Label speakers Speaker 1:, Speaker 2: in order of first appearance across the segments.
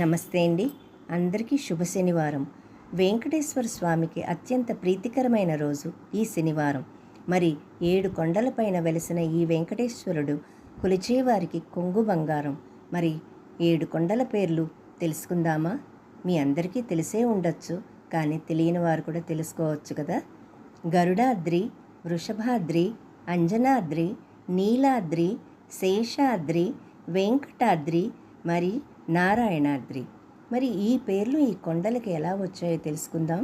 Speaker 1: నమస్తే అండి. అందరికీ శుభ శనివారం. వెంకటేశ్వర స్వామికి అత్యంత ప్రీతికరమైన రోజు ఈ శనివారం. మరి 7 కొండలపైన వెలిసిన ఈ వెంకటేశ్వరుడు కొలిచేవారికి కొంగు బంగారం. మరి 7 కొండల పేర్లు తెలుసుకుందామా? మీ అందరికీ తెలిసే ఉండొచ్చు, కానీ తెలియని వారు కూడా తెలుసుకోవచ్చు కదా. గరుడాద్రి, వృషభాద్రి, అంజనాద్రి, నీలాద్రి, శేషాద్రి, వెంకటాద్రి, మరి నారాయణాద్రి. మరి ఈ పేర్లు ఈ కొండలకి ఎలా వచ్చాయో తెలుసుకుందాం.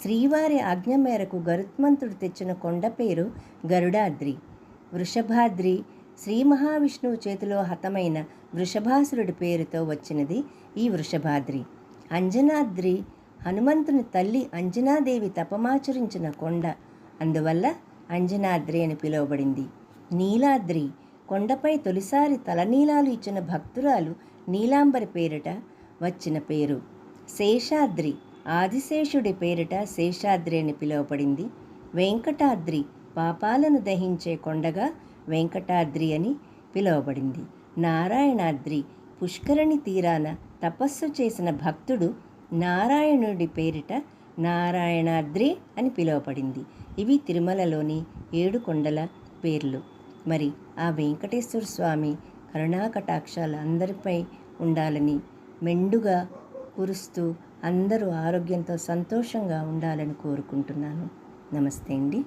Speaker 1: శ్రీవారి ఆజ్ఞ మేరకు గరుత్మంతుడు తెచ్చిన కొండ పేరు గరుడాద్రి. వృషభాద్రి శ్రీ మహావిష్ణువు చేతిలో హతమైన వృషభాసురుడి పేరుతో వచ్చినది ఈ వృషభాద్రి. అంజనాద్రి హనుమంతుని తల్లి అంజనాదేవి తపమాచరించిన కొండ, అందువల్ల అంజనాద్రి అని పిలువబడింది. నీలాద్రి కొండపై తొలిసారి తలనీలాలు ఇచ్చిన భక్తురాలు నీలాంబరి పేరిట వచ్చిన పేరు. శేషాద్రి ఆదిశేషుడి పేరిట శేషాద్రి అని పిలువబడింది. వెంకటాద్రి పాపాలను దహించే కొండగా వెంకటాద్రి అని పిలువబడింది. నారాయణాద్రి పుష్కరిణి తీరాన తపస్సు చేసిన భక్తుడు నారాయణుడి పేరిట నారాయణాద్రి అని పిలువబడింది. ఇవి తిరుమలలోని 7 కొండల పేర్లు. మరి ఆ వెంకటేశ్వర స్వామి కరుణాకటాక్షాలు అందరిపై ఉండాలని, మెండుగా కురుస్తూ అందరూ ఆరోగ్యంతో సంతోషంగా ఉండాలని కోరుకుంటున్నాను. నమస్తే అండి.